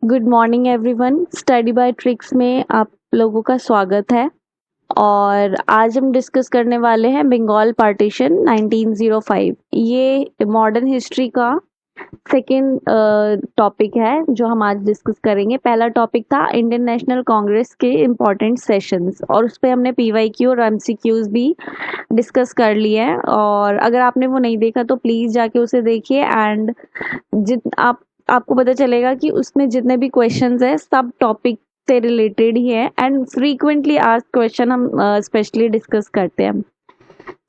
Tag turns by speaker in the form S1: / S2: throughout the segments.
S1: Good morning everyone. Study bye tricks में आप लोगों का स्वागत है। और आज हम डिस्कस करने वाले हैं बंगाल पार्टीशन 1905। ये मॉडर्न हिस्ट्री का सेकेंड टॉपिक है जो हम आज डिस्कस करेंगे। पहला टॉपिक था इंडियन नेशनल कांग्रेस के इम्पोर्टेंट सेशंस, और उस पर हमने पीवाईक्यू और एमसीक्यूज भी डिस्कस कर लिए हैं। और अगर आपने वो नहीं देखा तो प्लीज़ जाके उसे देखिए। एंड जित आपको पता चलेगा कि उसमें जितने भी क्वेश्चंस है सब टॉपिक से रिलेटेड ही है, एंड फ्रीक्वेंटली आस्क्ड क्वेश्चन हम स्पेशली डिस्कस करते हैं।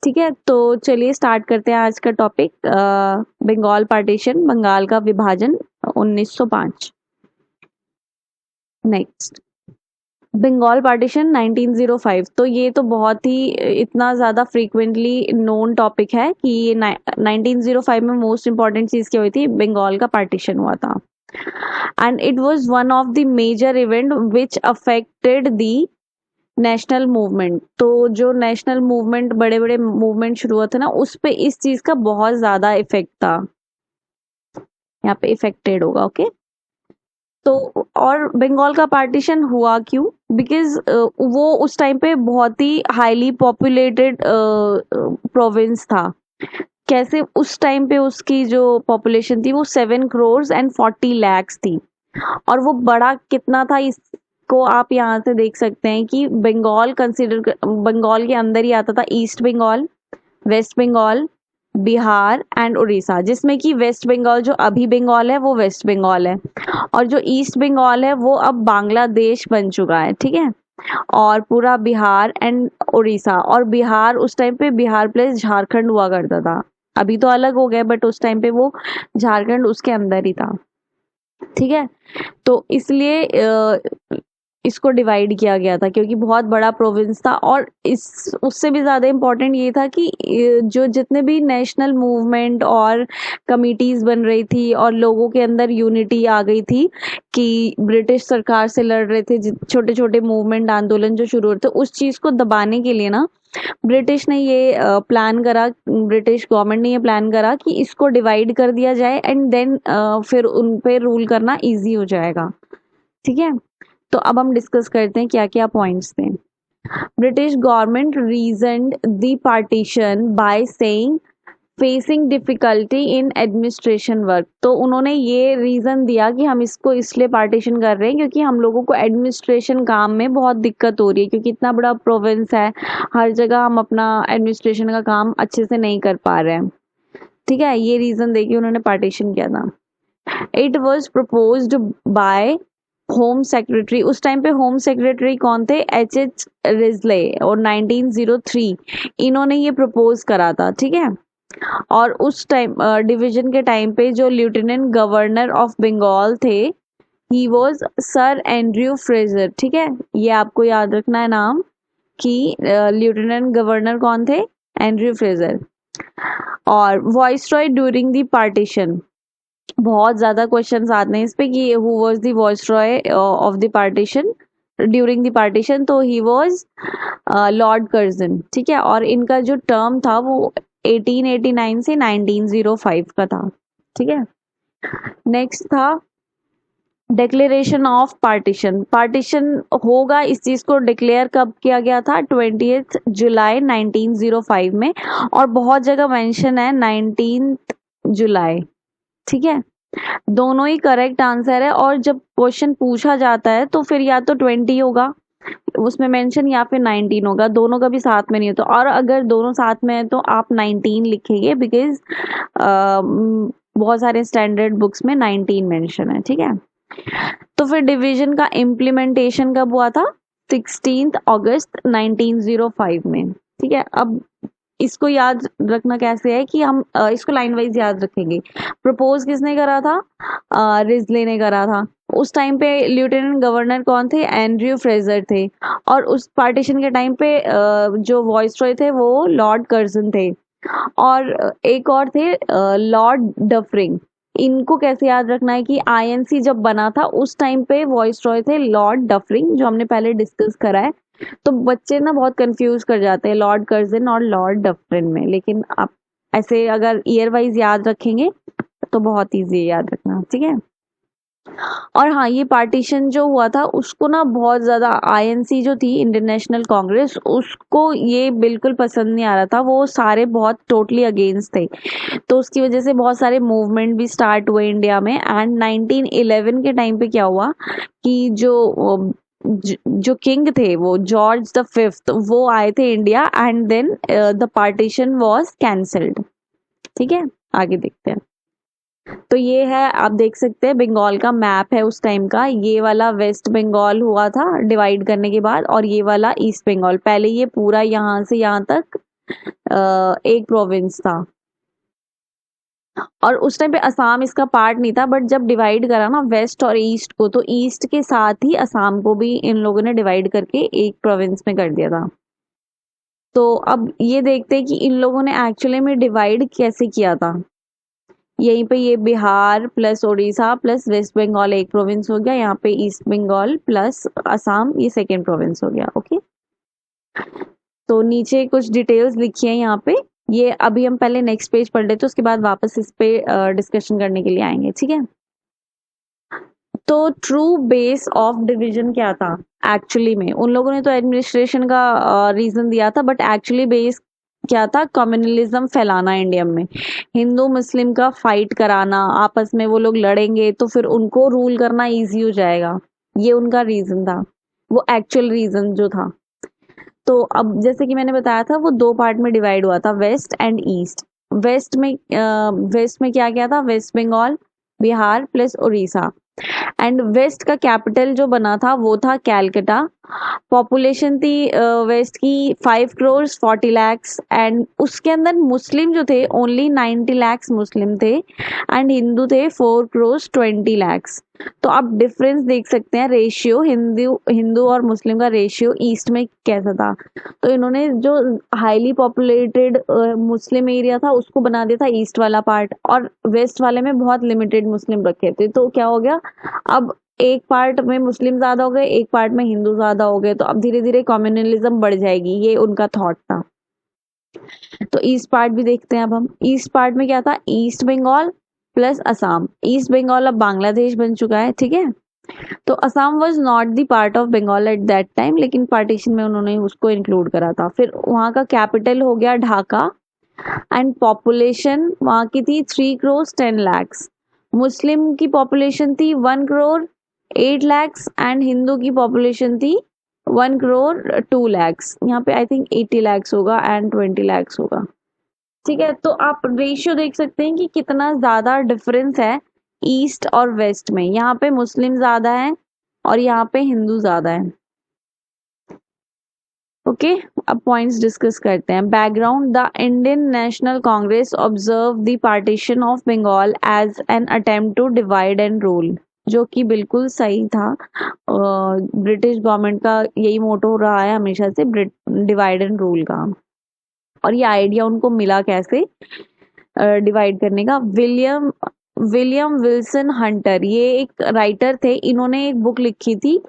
S1: ठीक है, तो चलिए स्टार्ट करते हैं आज का टॉपिक। बंगाल पार्टीशन, बंगाल का विभाजन 1905। Next, Bengal partition 1905। तो ये तो बहुत ही इतना ज़्यादा फ्रीक्वेंटली नोन टॉपिक है कि ये 1905 में मोस्ट इम्पॉर्टेंट चीज़ क्या हुई थी, बंगाल का पार्टीशन हुआ था। And it was one of the major event which affected the national movement. तो जो नेशनल मूवमेंट, बड़े बड़े मूवमेंट शुरू हुआ था ना, उस पे इस चीज़ का बहुत ज़्यादा इफेक्ट था। यहाँ पे इफेक्टेड होगा, ओके। तो और बंगाल का पार्टीशन हुआ क्यों? बिकॉज वो उस टाइम पे बहुत ही हाईली पॉपुलेटेड प्रोविंस था। कैसे? उस टाइम पे उसकी जो पॉपुलेशन थी वो 7 crores and 40 lakhs थी। और वो बड़ा कितना था, इसको आप यहाँ से देख सकते हैं कि बंगाल के अंदर ही आता था east Bengal, west Bengal, Bihar and Orissa, जिसमें कि वेस्ट बंगाल जो अभी बंगाल है वो वेस्ट बंगाल है, और जो ईस्ट बंगाल है वो अब बांग्लादेश बन चुका है। ठीक है, और पूरा बिहार एंड उड़ीसा, और बिहार उस टाइम पे बिहार प्लस झारखंड हुआ करता था। अभी तो अलग हो गए, बट उस टाइम पे वो झारखंड उसके अंदर ही था। ठीक है, तो इसलिए इसको डिवाइड किया गया था क्योंकि बहुत बड़ा प्रोविंस था। और इस उससे भी ज़्यादा इम्पोर्टेंट ये था कि जो जितने भी नेशनल मूवमेंट और कमिटीज़ बन रही थी और लोगों के अंदर यूनिटी आ गई थी कि ब्रिटिश सरकार से लड़ रहे थे, छोटे छोटे मूवमेंट आंदोलन जो शुरू हो रहे थे, उस चीज़ को दबाने के लिए ना ब्रिटिश ने ये प्लान करा, ब्रिटिश गवर्नमेंट ने ये प्लान करा कि इसको डिवाइड कर दिया जाए, एंड देन फिर उन पे रूल करना इजी हो जाएगा। ठीक है, तो अब हम डिस्कस करते हैं क्या क्या पॉइंट्स थे। British government reasoned the partition by saying facing difficulty in administration work. तो उन्होंने ये रीज़न दिया कि हम इसको इसलिए पार्टीशन कर रहे हैं क्योंकि हम लोगों को एडमिनिस्ट्रेशन काम में बहुत दिक्कत हो रही है, क्योंकि इतना बड़ा प्रोविंस है, हर जगह हम अपना एडमिनिस्ट्रेशन का काम अच्छे से नहीं कर पा रहे हैं। ठीक है, ये रीज़न देके उन्होंने पार्टीशन किया था। It was proposed by home secretary. उस टाइम पे होम सेक्रेटरी कौन थे? H.H. रिजले, और 1903 इन्होंने ये प्रपोज करा था। ठीक है, और उस टाइम डिवीजन के टाइम पे जो लेफ्टिनेंट गवर्नर ऑफ बंगाल थे, he was sir Andrew Fraser. ठीक है, ये आपको याद रखना है नाम, कि लेफ्टिनेंट गवर्नर कौन थे? Andrew Fraser. और वॉइसरॉय ड्यूरिंग द पार्टीशन, बहुत ज़्यादा क्वेश्चंस आते हैं इस पे कि who was the viceroy of the partition during the partition. तो ही वाज लॉर्ड कर्जन। ठीक है, और इनका जो टर्म था वो 1889 से 1905 का था। ठीक है, नेक्स्ट था डिक्लेरेशन ऑफ पार्टीशन। पार्टीशन होगा, इस चीज़ को डिक्लेयर कब किया गया था? 20 जुलाई 1905 में, और बहुत जगह मेंशन है 19 जुलाई। ठीक है, दोनों ही करेक्ट आंसर है। और जब क्वेश्चन पूछा जाता है तो फिर या तो 20 होगा उसमें मेंशन, या फिर 19 होगा, दोनों का भी साथ में नहीं होता। और अगर दोनों साथ में है तो आप 19 लिखेंगे, बिकॉज बहुत सारे स्टैंडर्ड बुक्स में 19 मेंशन है। ठीक है, तो फिर डिवीजन का इम्प्लीमेंटेशन कब हुआ था? 16 अगस्त 1905 में। ठीक है, अब इसको याद रखना कैसे है कि हम इसको लाइन वाइज याद रखेंगे। प्रपोज किसने करा था? रिजले ने करा था। उस टाइम पे लेफ्टिनेंट गवर्नर कौन थे? एंड्रयू फ्रेजर थे। और उस पार्टीशन के टाइम पे जो वॉइसरॉय थे वो लॉर्ड कर्जन थे। और एक और थे लॉर्ड डफरिंग। इनको कैसे याद रखना है कि आईएनसी जब बना था उस टाइम पे वॉइसरॉय थे लॉर्ड डफरिंग, जो हमने पहले डिस्कस करा है। तो बच्चे ना बहुत कंफ्यूज कर जाते हैं लॉर्ड कर्जन और लॉर्ड डफरिन में, लेकिन आप ऐसे अगर ईयर वाइज याद रखेंगे तो बहुत ईजी है याद रखना। ठीक है, और हाँ, ये पार्टीशन जो हुआ था उसको ना बहुत ज़्यादा आईएनसी जो थी, इंडियन नेशनल कांग्रेस, उसको ये बिल्कुल पसंद नहीं आ रहा था, वो सारे बहुत टोटली अगेंस्ट थे। तो उसकी वजह से बहुत सारे मूवमेंट भी स्टार्ट हुए इंडिया में। एंड 1911 के टाइम पे क्या हुआ कि जो किंग थे वो जॉर्ज द फिफ्थ, वो आए थे India, and then the partition was cancelled. ठीक है, आगे देखते हैं। तो ये है, आप देख सकते हैं बंगाल का मैप है उस टाइम का। ये वाला वेस्ट बंगाल हुआ था डिवाइड करने के बाद, और ये वाला ईस्ट बंगाल। पहले ये पूरा यहाँ से यहाँ तक एक प्रोविंस था, और उस टाइम पे असम इसका पार्ट नहीं था। बट जब डिवाइड करा ना वेस्ट और ईस्ट को, तो ईस्ट के साथ ही असम को भी इन लोगों ने डिवाइड करके एक प्रोविंस में कर दिया था। तो अब ये देखते हैं कि इन लोगों ने एक्चुअली में डिवाइड कैसे किया था। यहीं पे ये Bihar plus Orissa plus west Bengal एक प्रोविंस हो गया, यहाँ पे ईस्ट बंगाल प्लस असम ये सेकेंड प्रोविंस हो गया। ओके, तो नीचे कुछ डिटेल्स लिखी है यहाँ पे। ये अभी हम पहले नेक्स्ट पेज पढ़ लेते, उसके बाद वापस इस पे डिस्कशन करने के लिए आएंगे। ठीक है, तो ट्रू बेस ऑफ डिवीजन क्या था एक्चुअली में? उन लोगों ने तो एडमिनिस्ट्रेशन का रीजन दिया था, बट एक्चुअली बेस क्या था? कम्युनलिज्म फैलाना इंडिया में, हिंदू मुस्लिम का फाइट कराना, आपस में वो लोग लड़ेंगे तो फिर उनको रूल करना इजी हो जाएगा। ये उनका रीजन था, वो एक्चुअल रीजन जो था। तो अब जैसे कि मैंने बताया था, वो दो पार्ट में डिवाइड हुआ था, वेस्ट एंड ईस्ट। वेस्ट में क्या क्या था? West Bengal, Bihar plus Orissa. And west का कैपिटल जो बना था वो था कैलकटा। पॉपुलेशन थी वेस्ट की 5 crores 40 lakhs, एंड उसके अंदर मुस्लिम जो थे ओनली 90 lakhs मुस्लिम थे, एंड हिंदू थे 4 crores 20 lakhs। तो आप डिफरेंस देख सकते हैं, रेशियो हिंदू हिंदू और मुस्लिम का रेशियो ईस्ट में कैसा था। तो इन्होंने जो हाईली पॉपुलेटेड मुस्लिम एरिया था उसको बना दिया था ईस्ट वाला पार्ट, और वेस्ट वाले में बहुत लिमिटेड मुस्लिम रखे थे। तो क्या हो गया, अब एक पार्ट में मुस्लिम ज्यादा हो गए, एक पार्ट में हिंदू ज्यादा हो गए, तो अब धीरे धीरे कम्युनलिज्म बढ़ जाएगी, ये उनका थॉट था। तो ईस्ट पार्ट भी देखते हैं अब हम। ईस्ट पार्ट में क्या था? East Bengal plus Assam. East Bengal अब बांग्लादेश बन चुका है। ठीक है, तो Assam was not the part of Bengal at that time, लेकिन पार्टीशन में उन्होंने उसको इंक्लूड करा था। फिर वहाँ का कैपिटल हो गया ढाका, एंड पॉपुलेशन वहाँ की थी 3 crores 10 lakhs। मुस्लिम की पॉपुलेशन थी 1 crore 8 lakhs, एंड हिंदू की पॉपुलेशन थी 1 crore 2 lakhs। यहाँ पे आई थिंक 80 lakhs होगा एंड 20 lakhs होगा। ठीक है, तो आप रेशियो देख सकते हैं कि कितना ज्यादा डिफरेंस है ईस्ट और वेस्ट में। यहाँ पे मुस्लिम ज्यादा है और यहाँ पे हिंदू ज्यादा है। ओके, अब पॉइंट्स डिस्कस करते हैं। Background: the Indian national Congress observe the partition of Bengal as an attempt to divide and rule, जो कि बिल्कुल सही था। ब्रिटिश गवर्नमेंट का यही मोटो रहा है हमेशा से, डिवाइड एंड रूल का। और ये आइडिया उनको मिला कैसे डिवाइड करने का? विलियम विल्सन हंटर, ये एक राइटर थे, इन्होंने एक बुक लिखी थी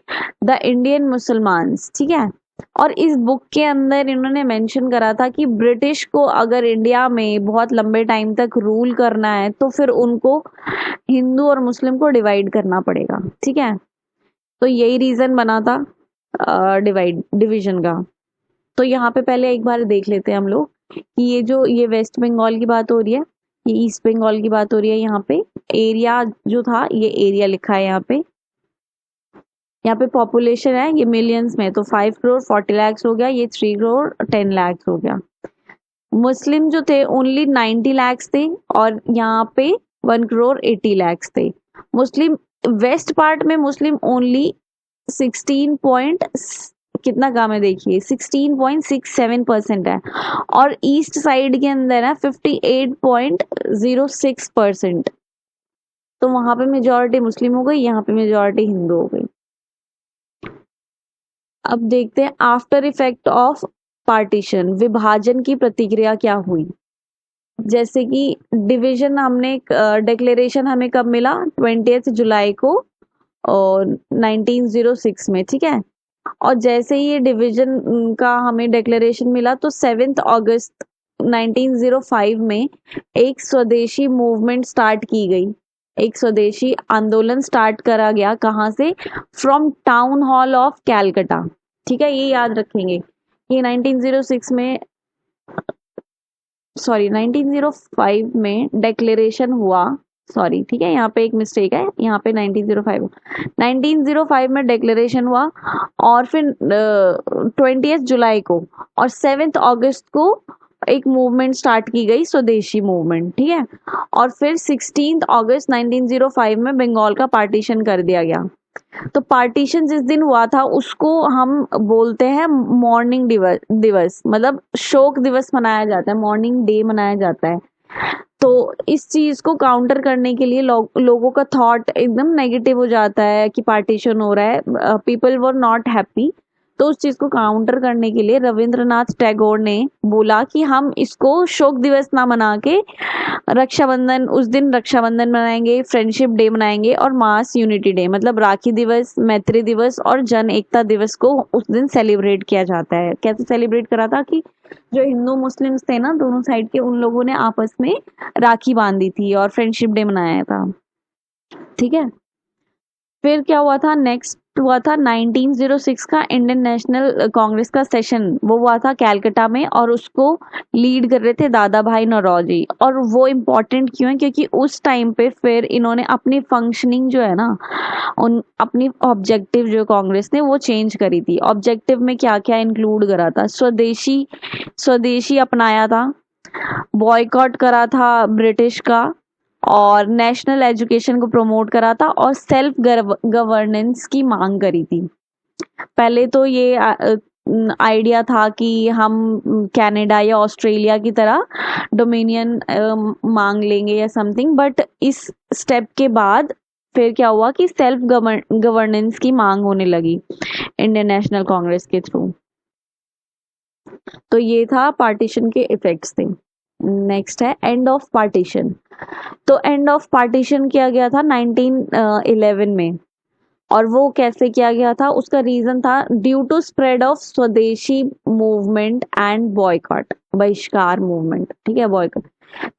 S1: द इंडियन मुसलमान्स। ठीक है, और इस बुक के अंदर इन्होंने मेंशन करा था कि ब्रिटिश को अगर इंडिया में बहुत लंबे टाइम तक रूल करना है तो फिर उनको हिंदू और मुस्लिम को डिवाइड करना पड़ेगा। ठीक है, तो यही रीजन बना था डिवीजन का। तो यहाँ पे पहले एक बार देख लेते हैं हम लोग कि ये वेस्ट बंगाल की बात हो रही है, ये ईस्ट बंगाल की बात हो रही है। यहाँ पे एरिया जो था, ये एरिया लिखा है यहाँ पे पॉपुलेशन है ये मिलियंस में, तो 5 crore 40 lakhs हो गया, ये 3 crore 10 lakhs हो गया। मुस्लिम जो थे ओनली 90 lakhs थे, और यहाँ पे 1 crore 80 lakhs थे। मुस्लिम वेस्ट पार्ट में मुस्लिम ओनली 16 पॉइंट कितना कम है देखिए, 16.67% है, और ईस्ट साइड के अंदर है 58.06%। तो वहां पे मेजोरिटी मुस्लिम हो गई, यहाँ पे मेजोरिटी हिंदू हो गई। अब देखते हैं आफ्टर इफेक्ट ऑफ पार्टीशन, विभाजन की प्रतिक्रिया क्या हुई। जैसे कि डिवीजन हमने डिक्लेरेशन हमें कब मिला? 20 जुलाई को और 1906 में। ठीक है, और जैसे ही ये डिवीजन का हमें डिक्लेरेशन मिला तो 7 अगस्त 1905 में एक स्वदेशी मूवमेंट स्टार्ट की गई। एक स्वदेशी आंदोलन स्टार्ट करा गया, कहाँ से? From town hall of Calcutta. ठीक है, ये याद रखेंगे। ये 1906 में, सॉरी 1905 में डिक्लेरेशन हुआ। सॉरी, ठीक है, यहाँ पे एक मिस्टेक है, यहाँ पे 1905 में डिक्लेरेशन हुआ, और फिर 20 जुलाई को और 7 अगस्त को एक मूवमेंट स्टार्ट की गई, स्वदेशी मूवमेंट। ठीक है, और फिर 16 अगस्त 1905 में बंगाल का पार्टीशन कर दिया गया। तो पार्टीशन जिस दिन हुआ था उसको हम बोलते हैं मॉर्निंग दिवस, मतलब शोक दिवस मनाया जाता है, मॉर्निंग डे मनाया जाता है। तो इस चीज को काउंटर करने के लिए लोगों का थॉट एकदम नेगेटिव हो जाता है कि पार्टीशन हो रहा है, पीपल वर नॉट हैप्पी। तो उस चीज को काउंटर करने के लिए रविंद्रनाथ टैगोर ने बोला कि हम इसको शोक दिवस ना मना के रक्षाबंधन, उस दिन रक्षाबंधन मनाएंगे, फ्रेंडशिप डे मनाएंगे, और मास यूनिटी डे मतलब राखी दिवस, मैत्री दिवस और जन एकता दिवस को उस दिन सेलिब्रेट किया जाता है। कैसे सेलिब्रेट करा था कि जो हिंदू मुस्लिम्स थे ना, दोनों साइड के, उन लोगों ने आपस में राखी बांधी थी और फ्रेंडशिप डे मनाया था। ठीक है, फिर क्या हुआ था, नेक्स्ट हुआ था 1906 का इंडियन नेशनल कांग्रेस का सेशन। वो हुआ था कैलकाटा में, और उसको लीड कर रहे थे दादा भाई नौरोजी। और वो इम्पोर्टेंट क्यों है, क्योंकि उस टाइम पे फिर इन्होंने अपनी फंक्शनिंग जो है ना, उन अपनी ऑब्जेक्टिव जो कांग्रेस ने वो चेंज करी थी। ऑब्जेक्टिव में क्या क्या इंक्लूड करा था, स्वदेशी स्वदेशी अपनाया था, बॉयकॉट करा था ब्रिटिश का, और नेशनल एजुकेशन को प्रमोट करा था, और सेल्फ गवर्नेंस की मांग करी थी। पहले तो ये आइडिया था कि हम कनाडा या ऑस्ट्रेलिया की तरह डोमिनियन मांग लेंगे या समथिंग, बट इस स्टेप के बाद फिर क्या हुआ कि सेल्फ गवर्नेंस की मांग होने लगी इंडियन नेशनल कांग्रेस के थ्रू। तो ये था पार्टीशन के इफेक्ट्स थे। नेक्स्ट है एंड ऑफ पार्टीशन। तो एंड ऑफ पार्टीशन किया गया था 1911 में, और वो कैसे किया गया था, उसका रीजन था ड्यू टू स्प्रेड ऑफ स्वदेशी मूवमेंट एंड बॉयकॉट, बहिष्कार मूवमेंट। ठीक है, बॉयकॉट।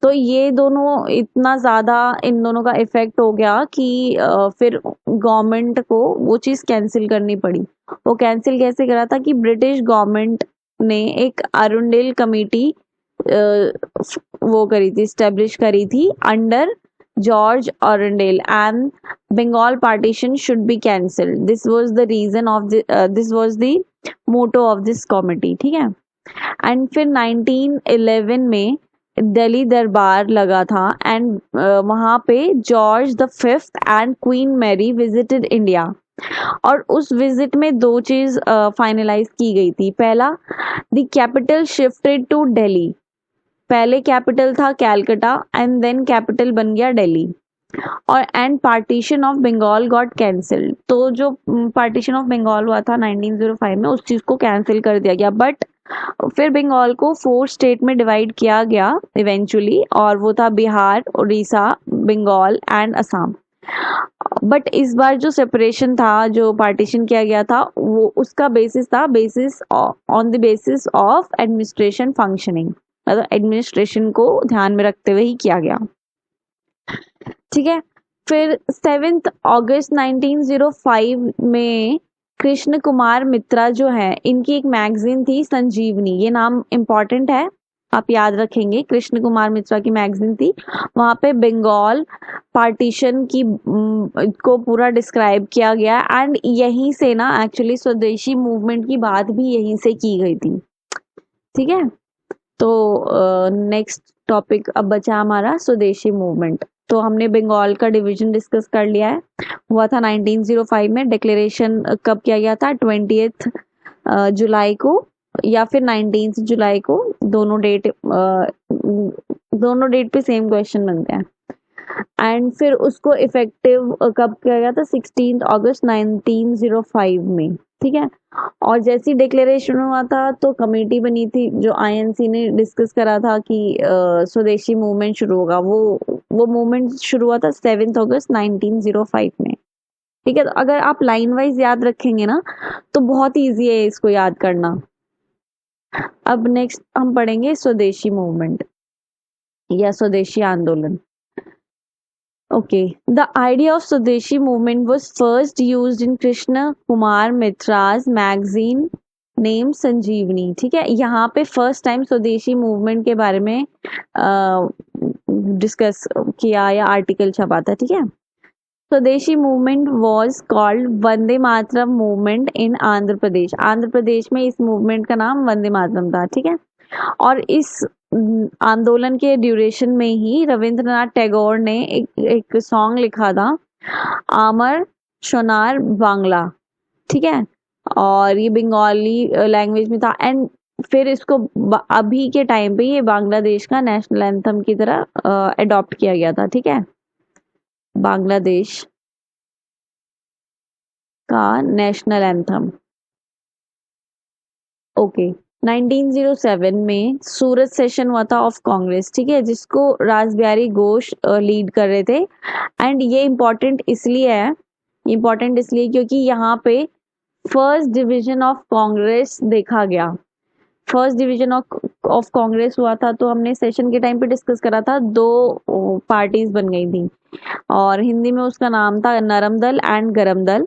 S1: तो ये दोनों इतना ज्यादा इन दोनों का इफेक्ट हो गया कि फिर गवर्नमेंट को वो चीज कैंसिल करनी पड़ी। वो कैंसिल कैसे करा था कि ब्रिटिश गवर्नमेंट ने एक अरुंडेल कमेटी वो करी थी, स्टेब्लिश करी थी under George Arundale, and Bengal partition should be cancelled. This was the reason of this was the motto of this committee. ठीक है, एंड फिर 1911 में दिल्ली दरबार लगा था, एंड वहां पे George the fifth and queen Mary visited India. और उस विजिट में दो चीज फाइनलाइज की गई थी। पहला, the capital shifted to Delhi. पहले कैपिटल था कैलकाटा, एंड देन कैपिटल बन गया दिल्ली। और and partition of Bengal got cancelled. तो जो पार्टीशन ऑफ बंगाल हुआ था 1905 में, उस चीज को कैंसिल कर दिया गया। बट फिर बंगाल को 4 स्टेट में डिवाइड किया गया इवेंचुअली, और वो था बिहार, उड़ीसा, बंगाल एंड असम। बट इस बार जो सेपरेशन था, जो पार्टीशन किया गया था, वो उसका बेसिस था, basis on the basis of administration functioning, मतलब एडमिनिस्ट्रेशन को ध्यान में रखते हुए ही किया गया। ठीक है, फिर 7 अगस्त 1905 में कृष्ण कुमार मित्रा जो है, इनकी एक मैगजीन थी संजीवनी। ये नाम इम्पोर्टेंट है, आप याद रखेंगे। कृष्ण कुमार मित्रा की मैगजीन थी, वहां पे बंगाल पार्टीशन की को पूरा डिस्क्राइब किया गया, एंड यहीं से ना एक्चुअली स्वदेशी मूवमेंट की बात भी यहीं से की गई थी। ठीक है, तो नेक्स्ट टॉपिक अब बचा हमारा स्वदेशी मूवमेंट। तो हमने बंगाल का डिवीजन डिस्कस कर लिया है, हुआ था 1905 में। डिक्लेरेशन कब किया गया था, 20 जुलाई को या फिर 19 जुलाई को, दोनों डेट पे सेम क्वेश्चन बनते हैं। एंड फिर उसको इफेक्टिव कब किया गया था, 16 अगस्त 1905 में। ठीक है, और जैसी डिक्लेरेशन हुआ था तो कमेटी बनी थी, जो आईएनसी ने डिस्कस करा था कि स्वदेशी मूवमेंट शुरू होगा। वो मूवमेंट शुरू हुआ था 7 अगस्त 1905 में। ठीक है, तो अगर आप लाइन वाइज याद रखेंगे ना तो बहुत ईजी है इसको याद करना। अब नेक्स्ट हम पढ़ेंगे स्वदेशी मूवमेंट या स्वदेशी आंदोलन। Okay. The idea of Swadeshi movement was first used in Krishna Kumar Mitra's magazine name Sanjivani. ठीक है, यहाँ पे फर्स्ट टाइम स्वदेशी मूवमेंट के बारे में डिस्कस किया या आर्टिकल छपा था. ठीक है, Swadeshi movement was called Vande Mataram movement in Andhra Pradesh. Andhra Pradesh में इस मूवमेंट का नाम वंदे मातरम था. ठीक है, और इस आंदोलन के ड्यूरेशन में ही रविंद्रनाथ टैगोर ने एक सॉन्ग लिखा था, आमर सोनार बांग्ला. ठीक है, और ये बंगाली लैंग्वेज में था. एंड फिर इसको अभी के टाइम पे ये बांग्लादेश का नेशनल एंथम की तरह अडॉप्ट किया गया था. ठीक है, बांग्लादेश का नेशनल एंथम. ओके. 1907 में सूरत सेशन हुआ था ऑफ कांग्रेस. ठीक है, जिसको रासबिहारी घोष लीड कर रहे थे. एंड ये इम्पोर्टेंट इसलिए क्योंकि यहाँ पे फर्स्ट डिवीजन ऑफ कांग्रेस देखा गया. फर्स्ट डिवीजन ऑफ कांग्रेस हुआ था, तो हमने सेशन के टाइम पे डिस्कस करा था. दो पार्टीज बन गई थी और हिंदी में उसका नाम था नरम दल एंड गरम दल.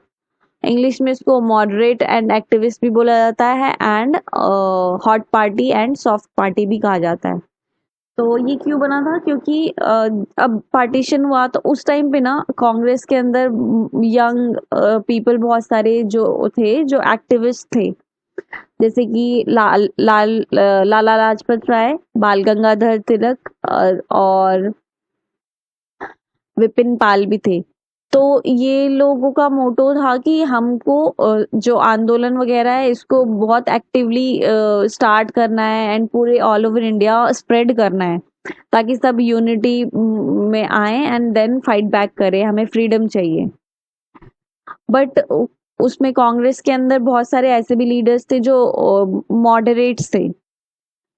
S1: इंग्लिश में इसको मॉडरेट एंड एक्टिविस्ट भी बोला जाता है, and hot party and soft party भी कहा जाता है. तो ये क्यों बना था? क्योंकि अब पार्टीशन हुआ तो उस टाइम पे ना कांग्रेस के अंदर यंग पीपल बहुत सारे जो थे, जो एक्टिविस्ट थे, जैसे कि लाला लाजपत राय, बाल गंगाधर तिलक और विपिन पाल भी थे. तो ये लोगों का मोटो था कि हमको जो आंदोलन वगैरह है इसको बहुत एक्टिवली स्टार्ट करना है एंड पूरे ऑल ओवर इंडिया स्प्रेड करना है, ताकि सब यूनिटी में आए एंड देन फाइट बैक करें. हमें फ्रीडम चाहिए. बट उसमें कांग्रेस के अंदर बहुत सारे ऐसे भी लीडर्स थे जो मॉडरेट्स थे,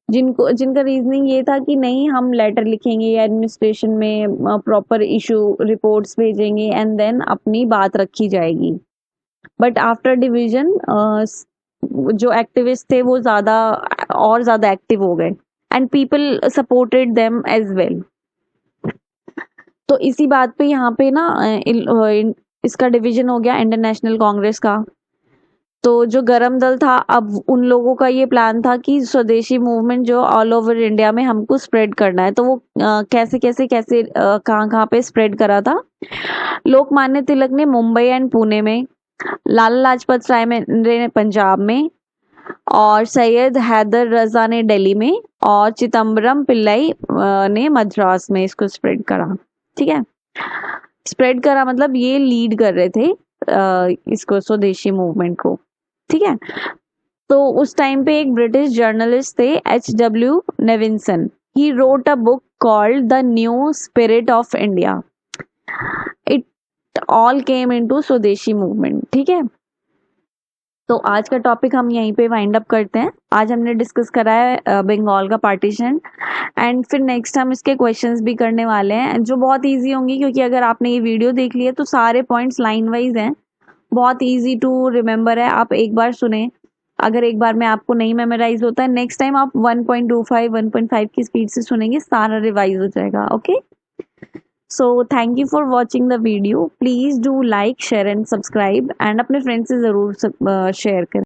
S1: जिनका रीजनिंग ये था कि नहीं, हम लेटर लिखेंगे एडमिनिस्ट्रेशन में, प्रॉपर इशू रिपोर्ट्स भेजेंगे एंड देन अपनी बात रखी जाएगी. बट आफ्टर डिवीजन जो एक्टिविस्ट थे वो ज्यादा एक्टिव हो गए and people supported them as well. तो इसी बात पे यहाँ पे ना इसका डिवीजन हो गया इंटरनेशनल कांग्रेस का. तो जो गरम दल था, अब उन लोगों का ये प्लान था कि स्वदेशी मूवमेंट जो ऑल ओवर इंडिया में हमको स्प्रेड करना है. तो वो कैसे कहाँ पे स्प्रेड करा था? लोकमान्य तिलक ने मुंबई एंड पुणे में, लाला लाजपत राय ने पंजाब में, और सैयद हैदर रजा ने दिल्ली में, और चिदम्बरम पिल्लई ने मद्रास में इसको स्प्रेड करा. ठीक है, स्प्रेड करा मतलब ये लीड कर रहे थे इसको, स्वदेशी मूवमेंट को. ठीक है, तो उस टाइम पे एक ब्रिटिश जर्नलिस्ट थे, H.W. Nevinson. He wrote a book called the new spirit of India. It all came into Swadeshi movement. ठीक है, तो आज का टॉपिक हम यहीं पे वाइंड अप करते हैं. आज हमने डिस्कस करा है बंगाल का पार्टीशन, एंड फिर नेक्स्ट हम इसके क्वेश्चंस भी करने वाले हैं जो बहुत इजी होंगी, क्योंकि अगर आपने ये वीडियो देख लिया तो सारे पॉइंट्स लाइन वाइज हैं, बहुत इजी टू रिमेम्बर है. आप एक बार सुने, अगर एक बार में आपको नहीं मेमोराइज होता है, नेक्स्ट टाइम आप 1.25 1.5 की स्पीड से सुनेंगे, सारा रिवाइज हो जाएगा. Okay, so thank you for watching the video. Please do like, share and subscribe, and अपने फ्रेंड्स से जरूर शेयर करें.